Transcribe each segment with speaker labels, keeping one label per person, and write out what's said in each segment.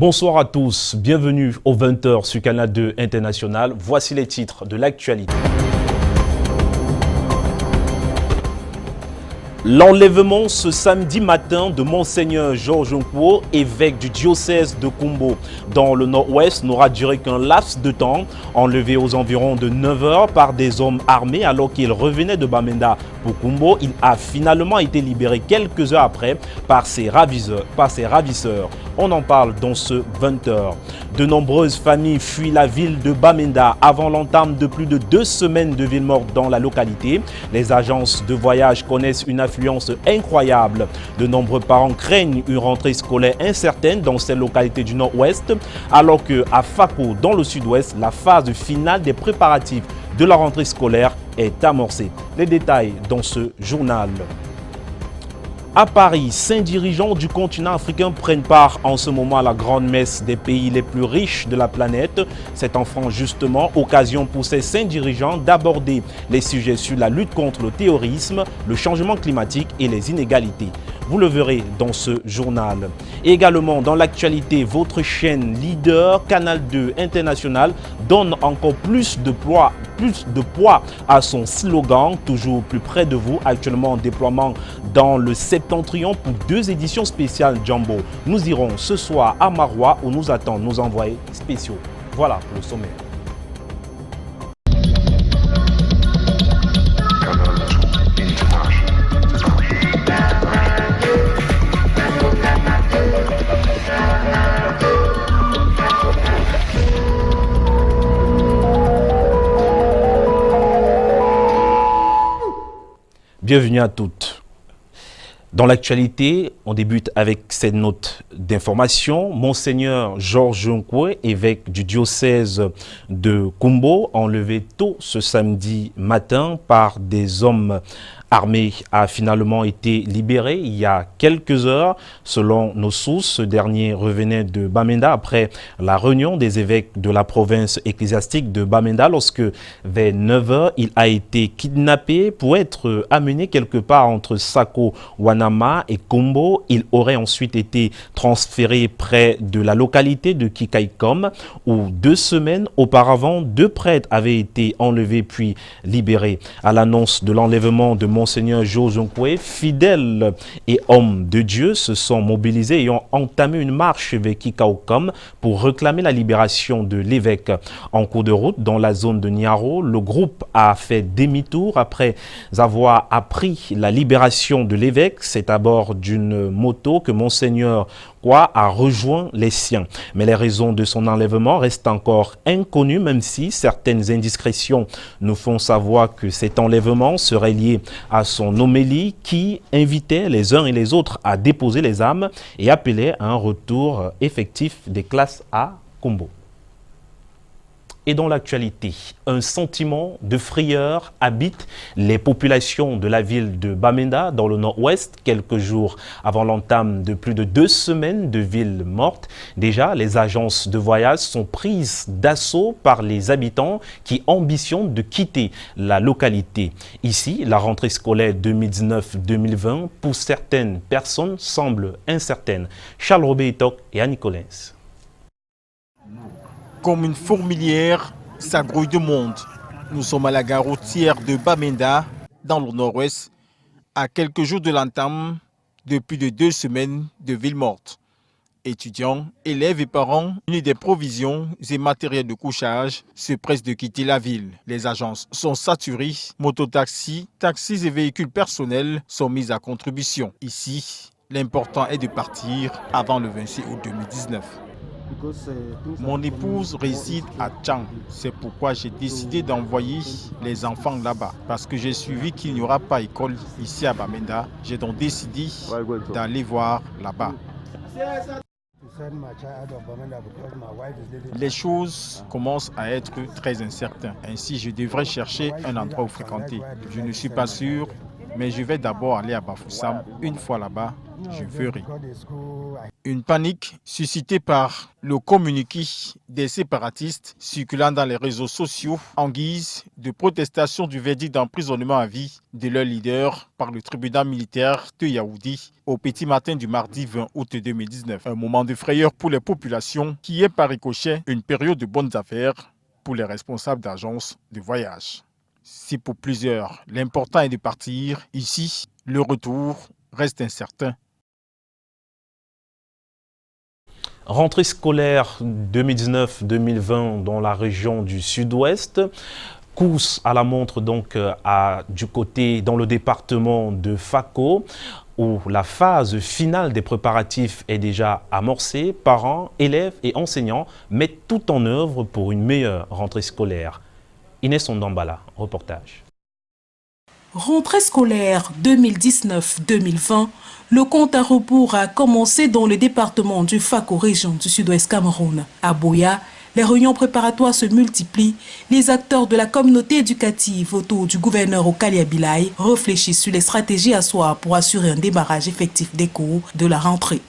Speaker 1: Bonsoir à tous, bienvenue au 20h sur Canal 2 International. Voici les titres de l'actualité. L'enlèvement ce samedi matin de Monseigneur Georges Nkwo, évêque du diocèse de Kumbo dans le nord-ouest, n'aura duré qu'un laps de temps. Enlevé aux environs de 9 h par des hommes armés alors qu'il revenait de Bamenda pour Kumbo, il a finalement été libéré quelques heures après par ses ravisseurs. On en parle dans ce 20h. De nombreuses familles fuient la ville de Bamenda avant l'entame de plus de 2 semaines de ville morte dans la localité. Les agences de voyage connaissent une affluence incroyable. De nombreux parents craignent une rentrée scolaire incertaine dans ces localités du nord-ouest, alors qu'à Fako, dans le sud-ouest, la phase finale des préparatifs de la rentrée scolaire est amorcée. Les détails dans ce journal. À Paris, 5 dirigeants du continent africain prennent part en ce moment à la grande messe des pays les plus riches de la planète. C'est en France justement occasion pour ces 5 dirigeants d'aborder les sujets sur la lutte contre le terrorisme, le changement climatique et les inégalités. Vous le verrez dans ce journal. Et également dans l'actualité, votre chaîne leader Canal 2 International donne encore plus de poids à son slogan, toujours plus près de vous, actuellement en déploiement dans le Septentrion pour 2 éditions spéciales Jumbo. Nous irons ce soir à Maroua où nous attendent nos envoyés spéciaux. Voilà pour le sommaire. Bienvenue à toutes. Dans l'actualité, on débute avec cette note d'information. Monseigneur Georges Nkwo, évêque du diocèse de Kumbo, enlevé tôt ce samedi matin par des hommes armé a finalement été libéré il y a quelques heures. Selon nos sources, ce dernier revenait de Bamenda après la réunion des évêques de la province ecclésiastique de Bamenda lorsque, vers 9 h, il a été kidnappé pour être amené quelque part entre Sako, Wanama et Kumbo. Il aurait ensuite été transféré près de la localité de Kikaikom où 2 semaines auparavant, 2 prêtres avaient été enlevés puis libérés. À l'annonce de l'enlèvement de Monseigneur Georges Nkwo, fidèles et hommes de Dieu se sont mobilisés et ont entamé une marche vers Kikaokom pour réclamer la libération de l'évêque. En cours de route dans la zone de Niaro, le groupe a fait demi-tour après avoir appris la libération de l'évêque. C'est à bord d'une moto que Monseigneur a rejoint les siens. Mais les raisons de son enlèvement restent encore inconnues, même si certaines indiscrétions nous font savoir que cet enlèvement serait lié à son homélie qui invitait les uns et les autres à déposer les armes et appelait à un retour effectif des classes à Kumbo. Et dans l'actualité, un sentiment de frayeur habite les populations de la ville de Bamenda dans le nord-ouest, quelques jours avant l'entame de plus de 2 semaines de ville morte. Déjà, les agences de voyage sont prises d'assaut par les habitants qui ambitionnent de quitter la localité. Ici, la rentrée scolaire 2019-2020 pour certaines personnes semble incertaine. Charles Robert Etok et Annie Collins.
Speaker 2: Comme une fourmilière, ça grouille de monde. Nous sommes à la gare routière de Bamenda, dans le nord-ouest, à quelques jours de l'entame de plus de 2 semaines de ville morte. Étudiants, élèves et parents, munis des provisions et matériels de couchage, se pressent de quitter la ville. Les agences sont saturées, mototaxis, taxis et véhicules personnels sont mis à contribution. Ici, l'important est de partir avant le 26 août 2019. Mon épouse réside à Tchang. C'est pourquoi j'ai décidé d'envoyer les enfants là-bas. Parce que j'ai suivi qu'il n'y aura pas école ici à Bamenda. J'ai donc décidé d'aller voir là-bas. Les choses commencent à être très incertaines. Ainsi, je devrais chercher un endroit où fréquenter. Je ne suis pas sûr mais je vais d'abord aller à Bafoussam. Une fois là-bas, je verrai. Une panique suscitée par le communiqué des séparatistes circulant dans les réseaux sociaux en guise de protestation du verdict d'emprisonnement à vie de leur leader par le tribunal militaire de Yaoundé au petit matin du mardi 20 août 2019. Un moment de frayeur pour les populations qui est par ricochet une période de bonnes affaires pour les responsables d'agences de voyage. Si pour plusieurs, l'important est de partir, ici, le retour reste incertain.
Speaker 1: Rentrée scolaire 2019-2020 dans la région du Sud-Ouest. Course à la montre donc du côté dans le département de Fako où la phase finale des préparatifs est déjà amorcée. Parents, élèves et enseignants mettent tout en œuvre pour une meilleure rentrée scolaire. Inès Ondambala, reportage.
Speaker 3: Rentrée scolaire 2019-2020, le compte à rebours a commencé dans le département du Fako, région du Sud-Ouest Cameroun. À Boya, les réunions préparatoires se multiplient. Les acteurs de la communauté éducative autour du gouverneur Okalia Bilay réfléchissent sur les stratégies à soi pour assurer un démarrage effectif des cours de la rentrée.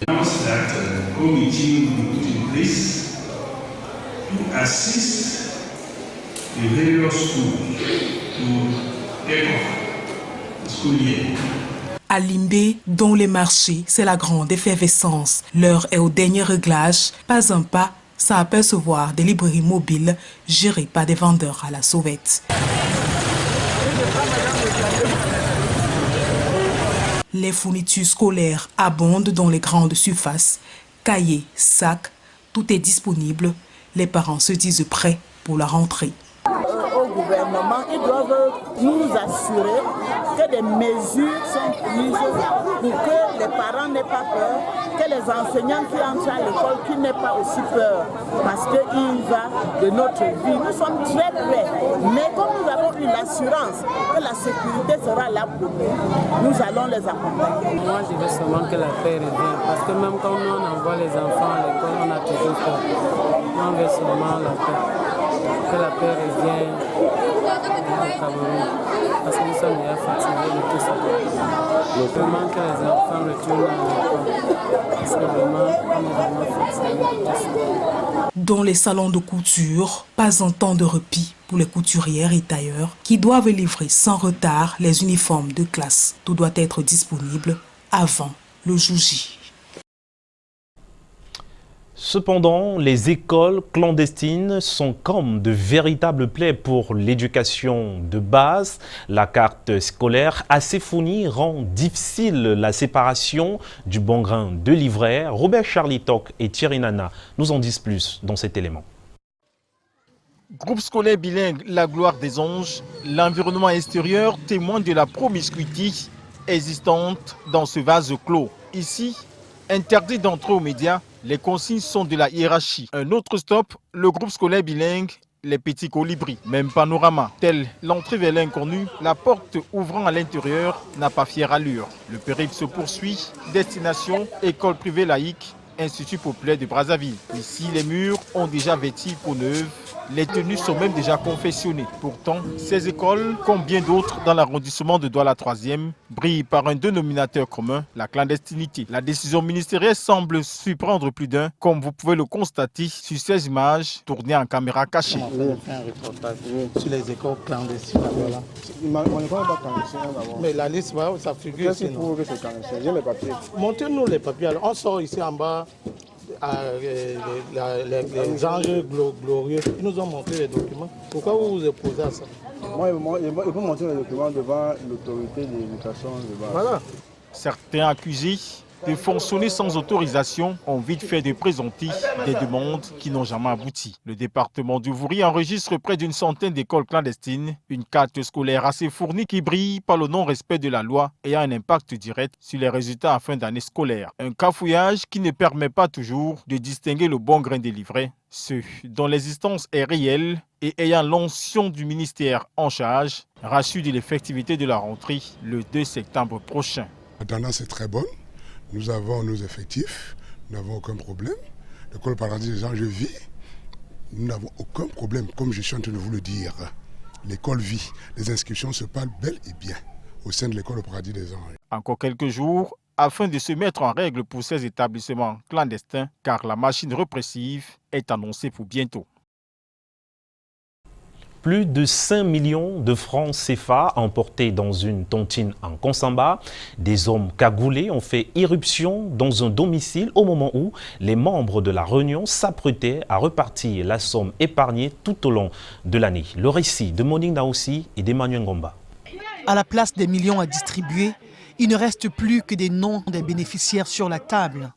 Speaker 3: À Limbé, dans les marchés, c'est la grande effervescence. L'heure est au dernier réglage. Pas un pas sans apercevoir des librairies mobiles gérées par des vendeurs à la sauvette. Les fournitures scolaires abondent dans les grandes surfaces. Cahiers, sacs, tout est disponible. Les parents se disent prêts pour la rentrée.
Speaker 4: Au gouvernement, ils doivent nous assurer que des mesures sont prises pour que les parents n'aient pas peur, que les enseignants qui entrent à l'école qui n'aient pas aussi peur, parce qu'il va de notre vie. Nous sommes très près, mais comme nous avons eu l'assurance que la sécurité sera là pour nous, nous allons les accompagner.
Speaker 5: Moi, je veux seulement que la paix revienne, parce que même quand nous on envoie les enfants à l'école, on a toujours peur. On veut seulement la paix. Que la paix revienne au Cameroun, parce que nous sommes déjà fatigués de tout ça. Vraiment que les enfants retournent à l'école, parce que vraiment, on est vraiment fatigués de tout ça.
Speaker 3: Dans les salons de couture, pas un temps de répit pour les couturières et tailleurs qui doivent livrer sans retard les uniformes de classe. Tout doit être disponible avant le jour J.
Speaker 1: Cependant, les écoles clandestines sont comme de véritables plaies pour l'éducation de base. La carte scolaire assez fournie rend difficile la séparation du bon grain de l'ivraie. Robert Charlie-Toc et Thierry Nana nous en disent plus dans cet élément.
Speaker 2: Groupe scolaire bilingue La Gloire des Anges, l'environnement extérieur témoigne de la promiscuité existante dans ce vase clos. Ici, interdit d'entrer aux médias, les consignes sont de la hiérarchie. Un autre stop, le groupe scolaire bilingue Les Petits Colibris. Même panorama, tel l'entrée vers l'inconnu, la porte ouvrant à l'intérieur n'a pas fière allure. Le périple se poursuit, destination, école privée laïque, Institut populaire de Brazzaville. Ici, les murs ont déjà vêti peau neuve. Les tenues sont même déjà confectionnées. Pourtant, ces écoles, comme bien d'autres dans l'arrondissement de Douala 3e, brillent par un dénominateur commun, la clandestinité. La décision ministérielle semble surprendre plus d'un, comme vous pouvez le constater sur ces images tournées en caméra cachée.
Speaker 6: On fait un reportage sur les écoles clandestines. Voilà. Mais la liste, ça figure ici. J'ai mes papiers. Montrez-nous les papiers. Alors, on sort ici en bas. Les anges glorieux, ils nous ont montré les documents. Pourquoi vous vous opposez à ça?
Speaker 7: Moi, il faut montrer les documents devant l'autorité de l'éducation de base.
Speaker 2: Voilà. Certains accusés de fonctionner sans autorisation ont vite fait de présenter des demandes qui n'ont jamais abouti. Le département du Vouri enregistre près d'une centaine d'écoles clandestines, une carte scolaire assez fournie qui brille par le non-respect de la loi et a un impact direct sur les résultats en fin d'année scolaire. Un cafouillage qui ne permet pas toujours de distinguer le bon grain des livrets, ceux dont l'existence est réelle et ayant l'onction du ministère en charge, rassurent de l'effectivité de la rentrée le 2 septembre prochain.
Speaker 8: La tendance est très bonne. Nous avons nos effectifs, nous n'avons aucun problème. L'école paradis des gens, je vis, nous n'avons aucun problème, comme je suis en train de vous le dire. L'école vit, les inscriptions se parlent bel et bien. au sein de l'école au Paradis des Anges.
Speaker 2: Encore quelques jours afin de se mettre en règle pour ces établissements clandestins, car la machine répressive est annoncée pour bientôt.
Speaker 1: Plus de 5 millions de francs CFA emportés dans une tontine en Konsamba. Des hommes cagoulés ont fait irruption dans un domicile au moment où les membres de la réunion s'apprêtaient à repartir la somme épargnée tout au long de l'année. Le récit de Monique Naoussi et d'Emmanuel Ngomba.
Speaker 9: À la place des millions à distribuer, il ne reste plus que des noms des bénéficiaires sur la table.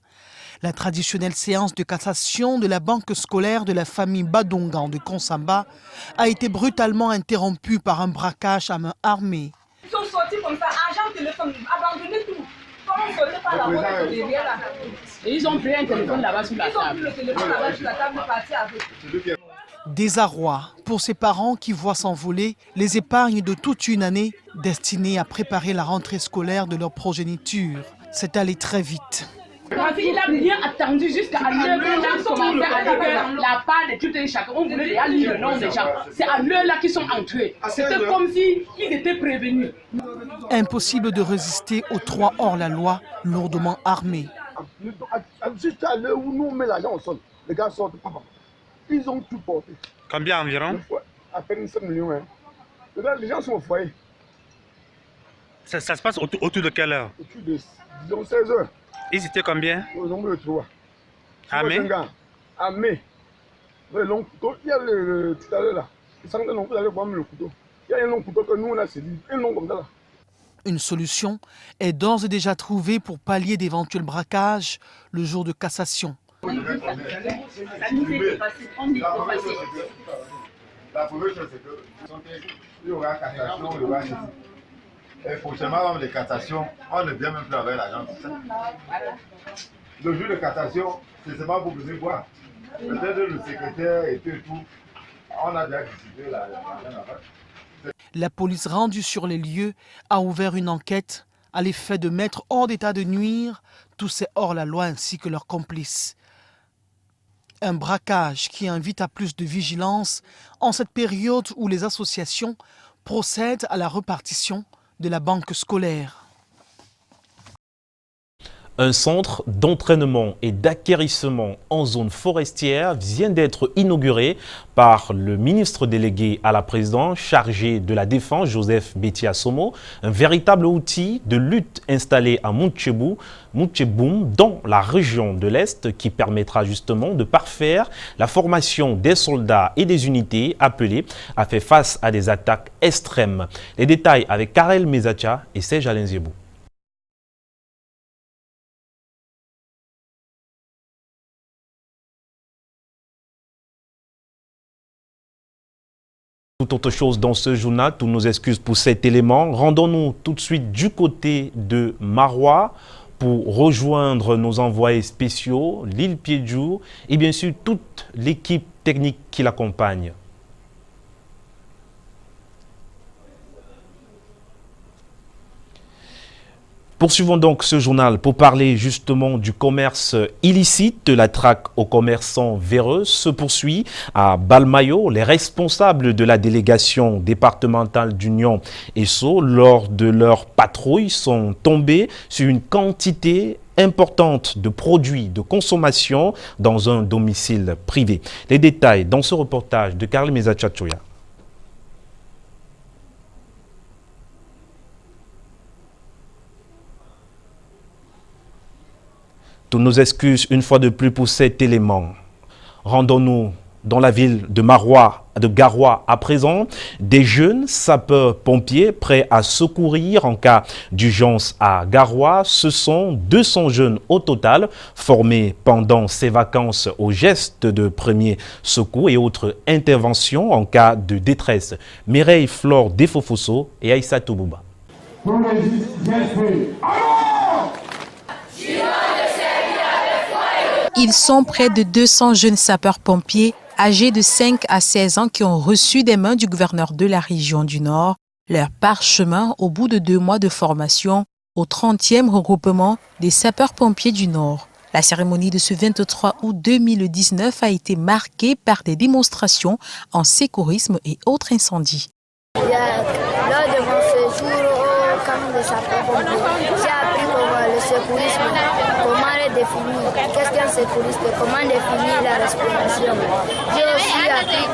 Speaker 9: La traditionnelle séance de cassation de la banque scolaire de la famille Badongan de Konsamba a été brutalement interrompue par un braquage à main armée.
Speaker 10: Ils sont sortis comme ça, argent, téléphone, abandonné tout. Comment on sortait par la voie derrière là? Et ils ont pris un téléphone là-bas sur la table. Ils ont pris le téléphone là-bas sur la table et parti avec.
Speaker 9: Désarroi pour ces parents qui voient s'envoler les épargnes de toute une année destinées à préparer la rentrée scolaire de leur progéniture. C'est allé très vite.
Speaker 10: Il a bien attendu jusqu'à 9h, on a commencé à dire que la part de tout et chacun, on voulait déjà lire le nom des gens. C'est à l'heure là qu'ils sont entrés. C'était comme s'ils étaient prévenus.
Speaker 9: Impossible de résister aux trois hors-la-loi lourdement armés.
Speaker 7: Juste à l'heure où nous on met l'argent au sol, les gars sortent. Ils ont tout porté.
Speaker 11: Combien environ?
Speaker 7: À peine 5 millions. Hein. Les gens sont au foyer.
Speaker 11: Ça se passe autour de quelle heure?
Speaker 7: Autour de, disons, 16 heures.
Speaker 11: Ils étaient combien?
Speaker 7: Au nombre de 3.
Speaker 11: Armés?
Speaker 7: Armés. Le long couteau, il y a le tout à l'heure là. Ils sentent que vous allez voir le couteau. Il y a un long couteau que nous on a saisi. Un long comme ça là.
Speaker 9: Une solution est d'ores et déjà trouvée pour pallier d'éventuels braquages le jour de cassation.
Speaker 10: Ça nous est dépassé, on dit dépassé.
Speaker 12: La première chose, c'est qu'il y aura cassation, il y aura saisi. Et prochainement, les cassations, on ne vient même plus avec l'argent. Le jour de cassation, c'est seulement pour venir voir. Peut-être le secrétaire et tout, on a déjà décidé l'argent.
Speaker 9: La police rendue sur les lieux a ouvert une enquête à l'effet de mettre hors d'état de nuire tous ces hors-la-loi ainsi que leurs complices. Un braquage qui invite à plus de vigilance en cette période où les associations procèdent à la répartition de la banque scolaire.
Speaker 1: Un centre d'entraînement et d'acquérissement en zone forestière vient d'être inauguré par le ministre délégué à la présidence chargé de la défense, Joseph Betiasomo, un véritable outil de lutte installé à Moutcheboum, dans la région de l'Est, qui permettra justement de parfaire la formation des soldats et des unités appelées à faire face à des attaques extrêmes. Les détails avec Karel Mezacha et Serge Alenziebou. Tout autre chose dans ce journal, toutes nos excuses pour cet élément. Rendons-nous tout de suite du côté de Marois pour rejoindre nos envoyés spéciaux, Lille Piedjou et bien sûr toute l'équipe technique qui l'accompagne. Poursuivons donc ce journal pour parler justement du commerce illicite. La traque aux commerçants véreux se poursuit à Balmayo. Les responsables de la délégation départementale d'Union ESSO, lors de leur patrouille, sont tombés sur une quantité importante de produits de consommation dans un domicile privé. Les détails dans ce reportage de Karl Mezachachoya. Toutes nos excuses une fois de plus pour cet élément. Rendons-nous dans la ville de Garoua à présent. Des jeunes sapeurs-pompiers prêts à secourir en cas d'urgence à Garoua. Ce sont 200 jeunes au total formés pendant ces vacances aux gestes de premier secours et autres interventions en cas de détresse. Mireille Flore Defofoso et Aïssa Toubouba.
Speaker 13: Ils sont près de 200 jeunes sapeurs-pompiers âgés de 5 à 16 ans qui ont reçu des mains du gouverneur de la région du Nord leur parchemin au bout de 2 mois de formation au 30e regroupement des sapeurs-pompiers du Nord. La cérémonie de ce 23 août 2019 a été marquée par des démonstrations en secourisme et autres incendies.
Speaker 14: Lors de mon séjour au camp sapeurs-pompiers. J'ai appris comment le secourisme, comment le définir, qu'est-ce qu'un secouriste, comment définir la respiration. J'ai aussi appris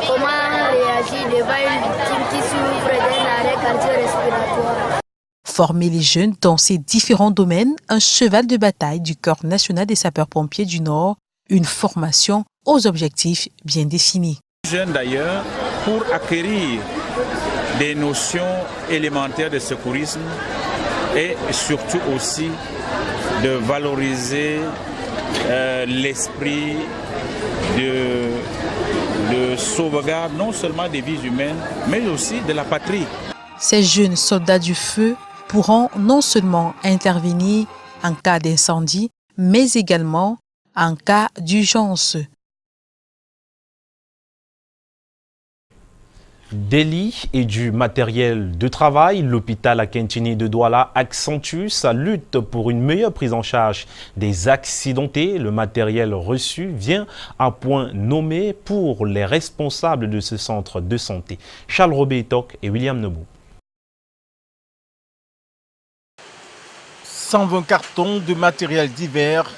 Speaker 14: comment réagir devant une victime qui souffre d'un arrêt cardio-respiratoire.
Speaker 13: Former les jeunes dans ces différents domaines, un cheval de bataille du Corps national des sapeurs-pompiers du Nord, une formation aux objectifs bien définis.
Speaker 15: Les jeunes d'ailleurs, pour acquérir des notions élémentaires de secourisme et surtout aussi de valoriser l'esprit de sauvegarde non seulement des vies humaines, mais aussi de la patrie.
Speaker 13: Ces jeunes soldats du feu pourront non seulement intervenir en cas d'incendie, mais également en cas d'urgence.
Speaker 1: Des lits et du matériel de travail, l'hôpital Akintini de Douala accentue sa lutte pour une meilleure prise en charge des accidentés. Le matériel reçu vient à point nommé pour les responsables de ce centre de santé. Charles Robé-Tok et William Nebou.
Speaker 2: 120 cartons de matériel divers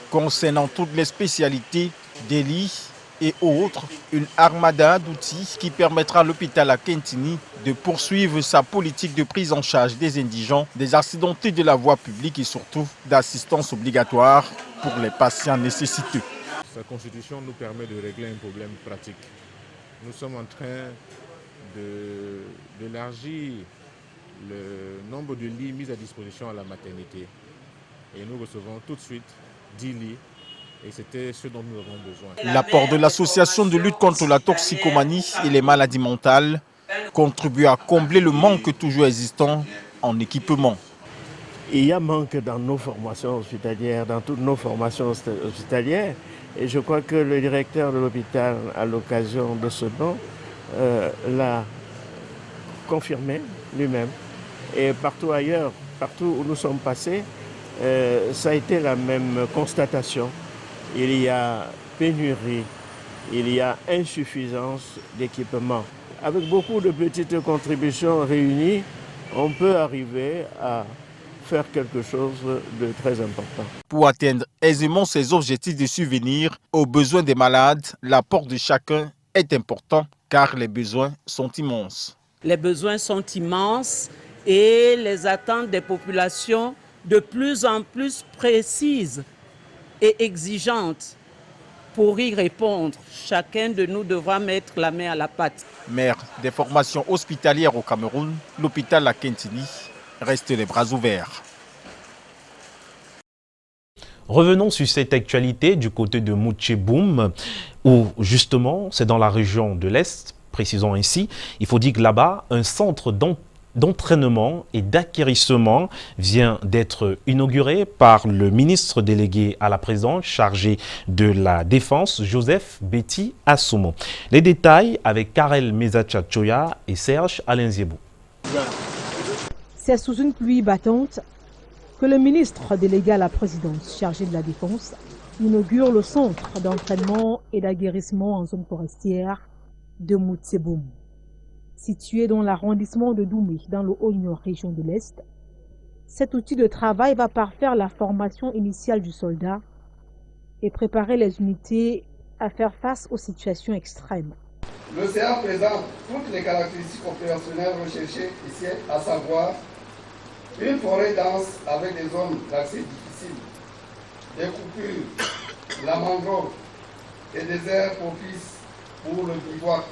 Speaker 2: concernant toutes les spécialités des lits et autres, une armada d'outils qui permettra à l'hôpital Akintini de poursuivre sa politique de prise en charge des indigents, des accidentés de la voie publique et surtout d'assistance obligatoire pour les patients nécessiteux.
Speaker 16: Sa constitution nous permet de régler un problème pratique. Nous sommes en train d'élargir le nombre de lits mis à disposition à la maternité. Et nous recevons tout de suite 10 lits. Et c'était ce dont nous avons besoin.
Speaker 2: L'apport de l'association de lutte contre la toxicomanie et les maladies mentales contribue à combler le manque toujours existant en équipement.
Speaker 17: Il y a manque dans nos formations hospitalières, dans toutes nos formations hospitalières. Et je crois que le directeur de l'hôpital, à l'occasion de ce don, l'a confirmé lui-même. Et partout ailleurs, partout où nous sommes passés, ça a été la même constatation. Il y a pénurie, il y a insuffisance d'équipement. Avec beaucoup de petites contributions réunies, on peut arriver à faire quelque chose de très important.
Speaker 2: Pour atteindre aisément ces objectifs de subvenir aux besoins des malades, l'apport de chacun est important car les besoins sont immenses.
Speaker 18: Les besoins sont immenses et les attentes des populations de plus en plus précises et exigeante. Pour y répondre, chacun de nous devra mettre la main à la pâte.
Speaker 2: Maire des formations hospitalières au Cameroun, l'hôpital Akintini reste les bras ouverts.
Speaker 1: Revenons sur cette actualité du côté de Moutchéboum, où justement, c'est dans la région de l'Est, précisons ainsi. Il faut dire que là-bas, un centre d'entraînement et d'acquérissement vient d'être inauguré par le ministre délégué à la présidence chargé de la Défense, Joseph Betty Assomo. Les détails avec Karel Mezachachoya et Serge Alenziebou.
Speaker 19: C'est sous une pluie battante que le ministre délégué à la présidence chargé de la Défense inaugure le centre d'entraînement et d'aguerrissement en zone forestière de Moutchéboum. Situé dans l'arrondissement de Doumé, dans le Haut-Nord région de l'Est, cet outil de travail va parfaire la formation initiale du soldat et préparer les unités à faire face aux situations extrêmes.
Speaker 20: L'océan présente toutes les caractéristiques opérationnelles recherchées ici, à savoir une forêt dense avec des zones d'accès difficiles, des coupures, la mangrove et des aires propices pour le bivouac.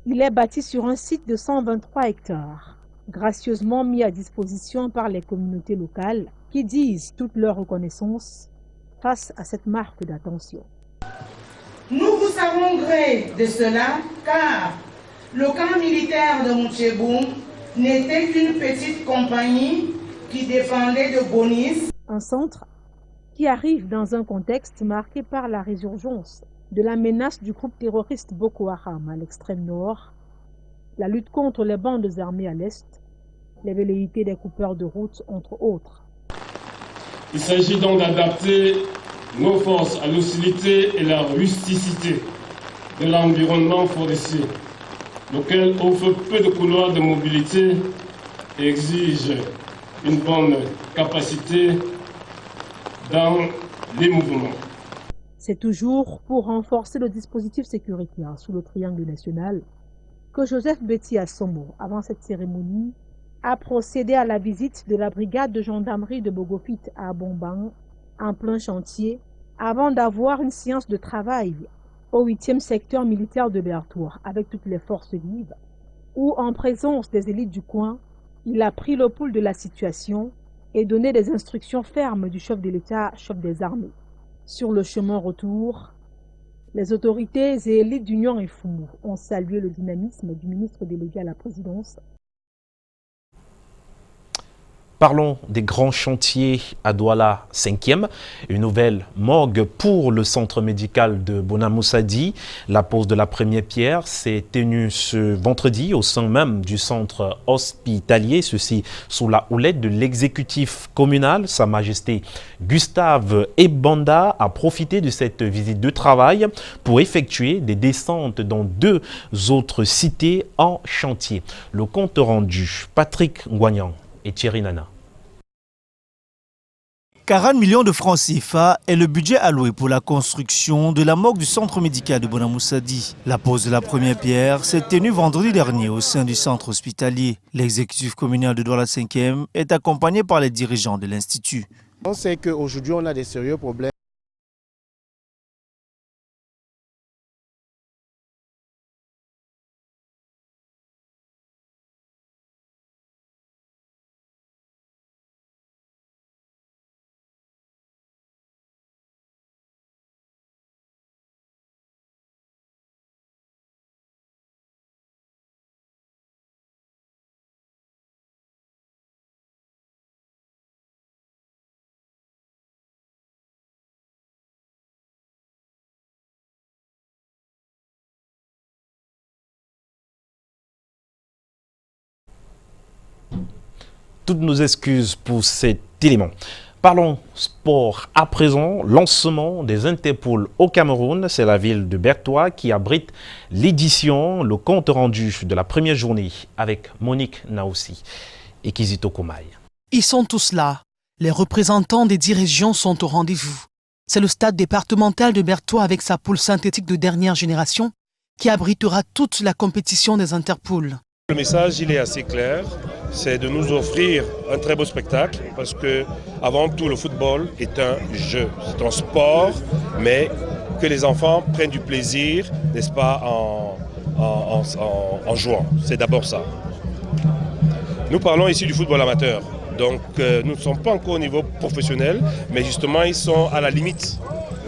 Speaker 19: Il est bâti sur un site de 123 hectares, gracieusement mis à disposition par les communautés locales qui disent toute leur reconnaissance face à cette marque d'attention.
Speaker 21: Nous vous savons gré de cela car le camp militaire de Moutchéboum n'était qu'une petite compagnie qui dépendait de Bonis.
Speaker 19: Un centre qui arrive dans un contexte marqué par la résurgence de la menace du groupe terroriste Boko Haram à l'extrême nord, la lutte contre les bandes armées à l'est, les velléités des coupeurs de route, entre autres.
Speaker 22: Il s'agit donc d'adapter nos forces à l'hostilité et la rusticité de l'environnement forestier, lequel offre peu de couloirs de mobilité et exige une bonne capacité dans les mouvements.
Speaker 19: C'est toujours pour renforcer le dispositif sécuritaire sous le triangle national que Joseph Betty Assomo, avant cette cérémonie, a procédé à la visite de la brigade de gendarmerie de Bogofit à Bombang, en plein chantier, avant d'avoir une séance de travail au 8e secteur militaire de Bertoua avec toutes les forces vives, où, en présence des élites du coin, il a pris le pouls de la situation et donné des instructions fermes du chef de l'État, chef des armées. Sur le chemin retour, les autorités et élites d'Union et Foumou ont salué le dynamisme du ministre délégué à la présidence.
Speaker 1: Parlons des grands chantiers à Douala 5e. Une nouvelle morgue pour le centre médical de Bonamoussadi. La pose de la première pierre s'est tenue ce vendredi au sein même du centre hospitalier. Ceci sous la houlette de l'exécutif communal. Sa Majesté Gustave Ebanda a profité de cette visite de travail pour effectuer des descentes dans 2 autres cités en chantier. Le compte rendu, Patrick Ngouagnan et Thierry Nana.
Speaker 4: 40 millions de francs CFA est le budget alloué pour la construction de la morgue du centre médical de Bonamoussadi. La pose de la première pierre s'est tenue vendredi dernier au sein du centre hospitalier. L'exécutif communal de Douala 5e est accompagné par les dirigeants de l'Institut.
Speaker 6: On sait qu'aujourd'hui, on a des sérieux problèmes.
Speaker 1: Toutes nos excuses pour cet élément. Parlons sport à présent. Lancement des Interpol au Cameroun. C'est la ville de Bertoua qui abrite l'édition, le compte rendu de la première journée avec Monique Naoussi et Kizito Komaï.
Speaker 9: Ils sont tous là. Les représentants des 10 régions sont au rendez-vous. C'est le stade départemental de Bertoua avec sa poule synthétique de dernière génération qui abritera toute la compétition des Interpol.
Speaker 5: Le message, il est assez clair. C'est de nous offrir un très beau spectacle parce que, avant tout, le football est un jeu, c'est un sport, mais que les enfants prennent du plaisir, n'est-ce pas, en jouant. C'est d'abord ça. Nous parlons ici du football amateur, donc nous ne sommes pas encore au niveau professionnel, mais justement, ils sont à la limite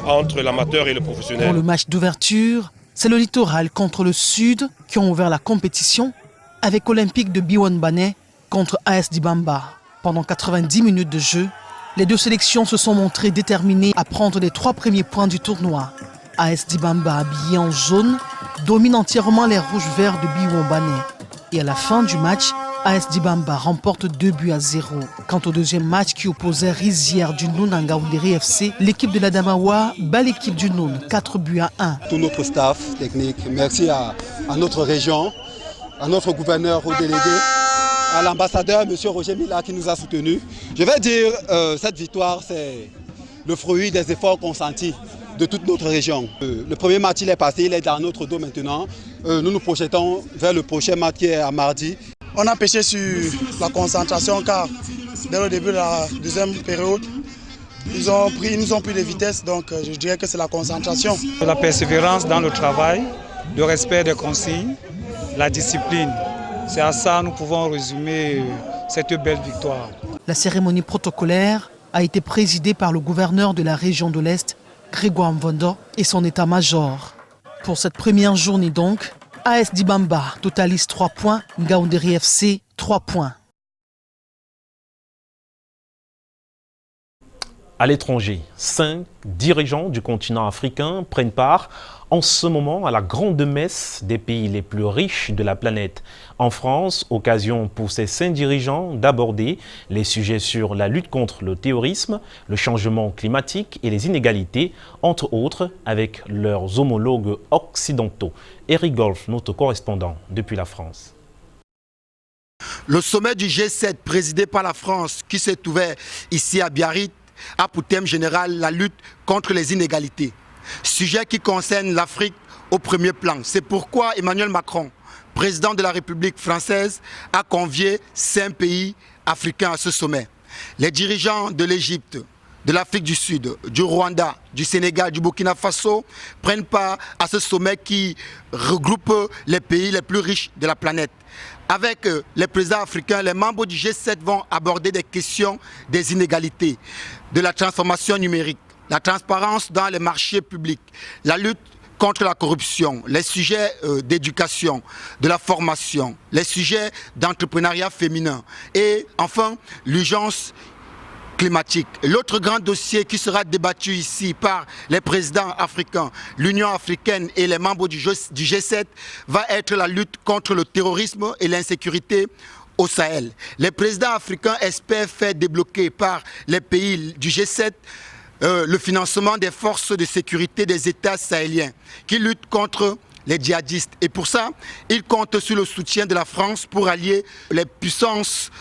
Speaker 5: entre l'amateur et le professionnel.
Speaker 9: Pour le match d'ouverture, c'est le Littoral contre le Sud qui ont ouvert la compétition avec Olympique de Biwanbane contre AS Dibamba. Pendant 90 minutes de jeu, les 2 sélections se sont montrées déterminées à prendre les 3 premiers points du tournoi. AS Dibamba, habillé en jaune, domine entièrement les rouges-verts de Biwanbane. Et à la fin du match, AS Dibamba remporte 2-0. Quant au deuxième match qui opposait Rizière du Noun à Ngaoundéré FC, l'équipe de l'Adamawa bat l'équipe du Noun 4-1.
Speaker 23: Tout notre staff technique, merci à notre région, à notre gouverneur, au délégué, à l'ambassadeur, M. Roger Mila, qui nous a soutenus. Je vais dire, cette victoire, c'est le fruit des efforts consentis de toute notre région. Le premier match, il est passé, il est dans notre dos maintenant. Nous nous projetons vers le prochain match qui est à mardi.
Speaker 6: On a pêché sur la concentration car dès le début de la deuxième période, ils nous ont pris de vitesse, donc je dirais que c'est la concentration.
Speaker 24: La persévérance dans le travail, le respect des consignes, la discipline. C'est à ça que nous pouvons résumer cette belle victoire.
Speaker 9: La cérémonie protocolaire a été présidée par le gouverneur de la région de l'Est, Grégoire Mvondo, et son état-major. Pour cette première journée donc, AS Dibamba totalise 3 points, Ngaoundéré FC 3 points.
Speaker 1: À l'étranger, 5 dirigeants du continent africain prennent part en ce moment à la grande messe des pays les plus riches de la planète. En France, occasion pour ces 5 dirigeants d'aborder les sujets sur la lutte contre le terrorisme, le changement climatique et les inégalités, entre autres avec leurs homologues occidentaux. Eric Golf, notre correspondant depuis la France.
Speaker 3: Le sommet du G7 présidé par la France qui s'est ouvert ici à Biarritz a pour thème général la lutte contre les inégalités. Sujet qui concerne l'Afrique au premier plan. C'est pourquoi Emmanuel Macron, président de la République française, a convié 5 pays africains à ce sommet. Les dirigeants de l'Égypte, de l'Afrique du Sud, du Rwanda, du Sénégal, du Burkina Faso prennent part à ce sommet qui regroupe les pays les plus riches de la planète. Avec les présidents africains, les membres du G7 vont aborder des questions des inégalités, de la transformation numérique, la transparence dans les marchés publics, la lutte contre la corruption, les sujets d'éducation, de la formation, les sujets d'entrepreneuriat féminin et enfin l'urgence climatique. L'autre grand dossier qui sera débattu ici par les présidents africains, l'Union africaine et les membres du G7 va être la lutte contre le terrorisme et l'insécurité au Sahel. Les présidents africains espèrent faire débloquer par les pays du G7 le financement des forces de sécurité des États sahéliens qui luttent contre les djihadistes. Et pour ça, ils comptent sur le soutien de la France pour allier les puissances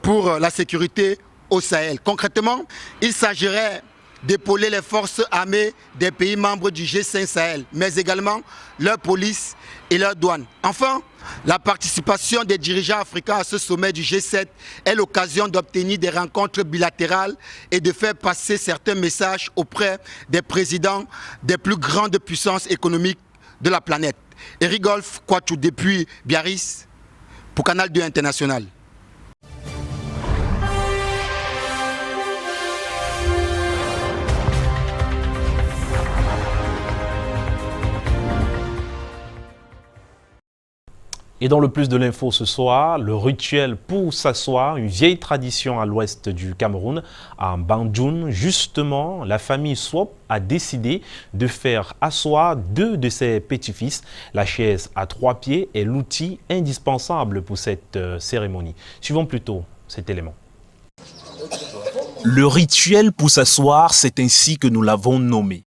Speaker 3: pour la sécurité au Sahel. Concrètement, il s'agirait d'épauler les forces armées des pays membres du G5 Sahel, mais également leur police et leurs douanes. Enfin, la participation des dirigeants africains à ce sommet du G7 est l'occasion d'obtenir des rencontres bilatérales et de faire passer certains messages auprès des présidents des plus grandes puissances économiques de la planète. Erigolf Kouachou depuis Biarritz pour Canal 2 International.
Speaker 1: Et dans le plus de l'info ce soir, le rituel pour s'asseoir, une vieille tradition à l'ouest du Cameroun, à Banjoun. Justement, la famille Swop a décidé de faire asseoir 2 de ses petits-fils. La chaise à 3 pieds est l'outil indispensable pour cette cérémonie. Suivons plutôt cet élément.
Speaker 7: Le rituel pour s'asseoir, c'est ainsi que nous l'avons nommé.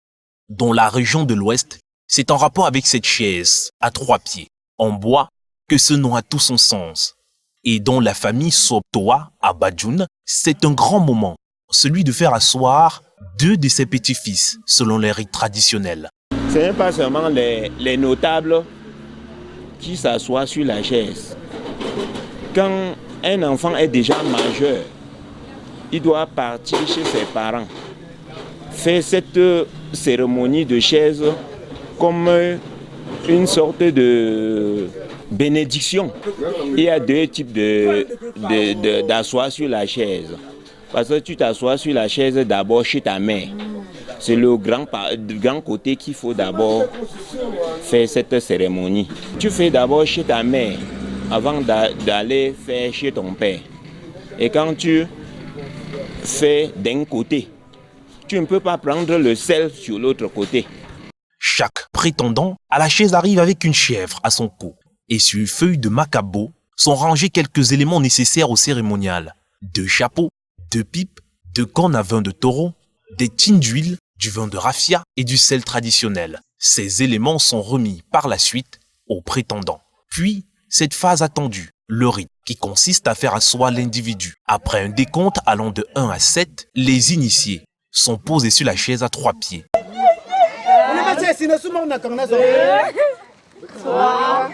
Speaker 7: Dans la région de l'ouest, c'est en rapport avec cette chaise à 3 pieds, en bois, que ce nom a tout son sens. Et dans la famille Soptoa à Banjoun, c'est un grand moment, celui de faire asseoir 2 de ses petits-fils, selon les rites traditionnels.
Speaker 8: Ce n'est pas seulement les notables qui s'assoient sur la chaise. Quand un enfant est déjà majeur, il doit partir chez ses parents, faire cette cérémonie de chaise comme une sorte de bénédiction. Il y a 2 types d'asseoir sur la chaise. Parce que tu t'assois sur la chaise d'abord chez ta mère. C'est le grand côté qu'il faut d'abord faire cette cérémonie. Tu fais d'abord chez ta mère avant d'aller faire chez ton père. Et quand tu fais d'un côté, tu ne peux pas prendre le sel sur l'autre côté.
Speaker 7: Chaque prétendant à la chaise arrive avec une chèvre à son cou. Et sur une feuille de macabo sont rangés quelques éléments nécessaires au cérémonial. 2 chapeaux, 2 pipes, 2 cornes à vin de taureau, des tines d'huile, du vin de raffia et du sel traditionnel. Ces éléments sont remis par la suite aux prétendants. Puis, cette phase attendue, le rite, qui consiste à faire asseoir l'individu. Après un décompte allant de 1 à 7, les initiés sont posés sur la chaise à 3 pieds.
Speaker 21: 3,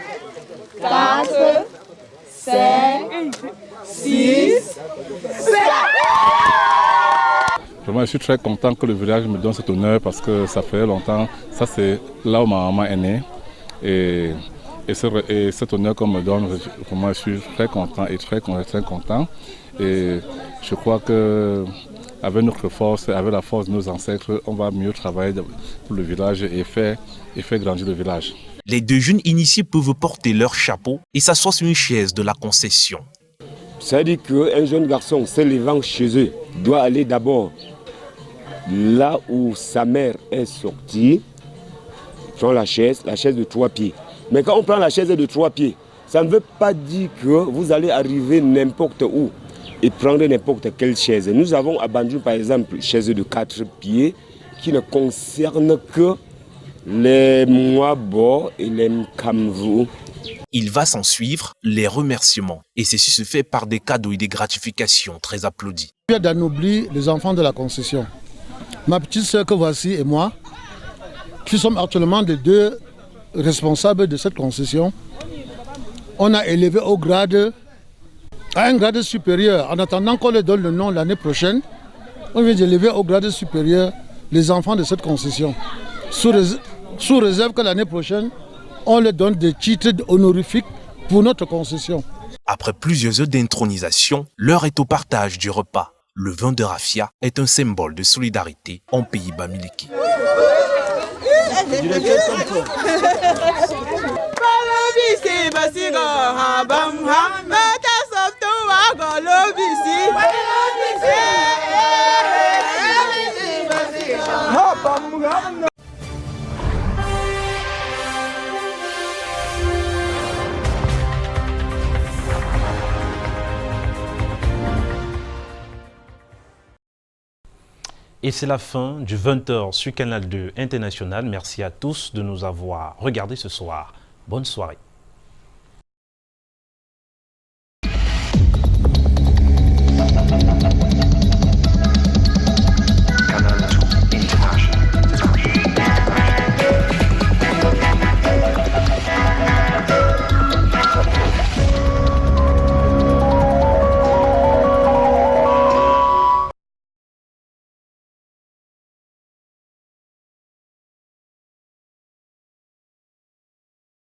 Speaker 21: 4, 5, 6, 7.
Speaker 11: Vraiment, je suis très content que le village me donne cet honneur parce que ça fait longtemps. Ça, c'est là où ma maman est née. Et cet honneur qu'on me donne, vraiment, je suis très content et très content. Et je crois qu'avec notre force, avec la force de nos ancêtres, on va mieux travailler pour le village et faire grandir le village.
Speaker 7: Les 2 jeunes initiés peuvent porter leur chapeau et s'asseoir sur une chaise de la concession.
Speaker 8: Ça dit qu'un jeune garçon s'élevant chez eux doit aller d'abord là où sa mère est sortie, prend la chaise de 3 pieds. Mais quand on prend la chaise de 3 pieds, ça ne veut pas dire que vous allez arriver n'importe où et prendre n'importe quelle chaise. Nous avons à Banjoun, par exemple, une chaise de 4 pieds qui ne concerne que les Mwabo et les Mkamvu.
Speaker 7: Il va s'en suivre les remerciements et ceci se fait par des cadeaux et des gratifications très applaudis.
Speaker 10: Il y a d'anoblir les enfants de la concession. Ma petite sœur que voici et moi, qui sommes actuellement les deux responsables de cette concession, on a élevé au grade, à un grade supérieur. En attendant qu'on leur donne le nom l'année prochaine, on vient d'élever au grade supérieur les enfants de cette concession. Sous réserve que l'année prochaine, on leur donne des titres honorifiques pour notre concession.
Speaker 7: Après plusieurs heures d'intronisation, l'heure est au partage du repas. Le vin de raffia est un symbole de solidarité en pays bamileke.
Speaker 1: Et c'est la fin du 20h sur Canal 2 International. Merci à tous de nous avoir regardés ce soir. Bonne soirée.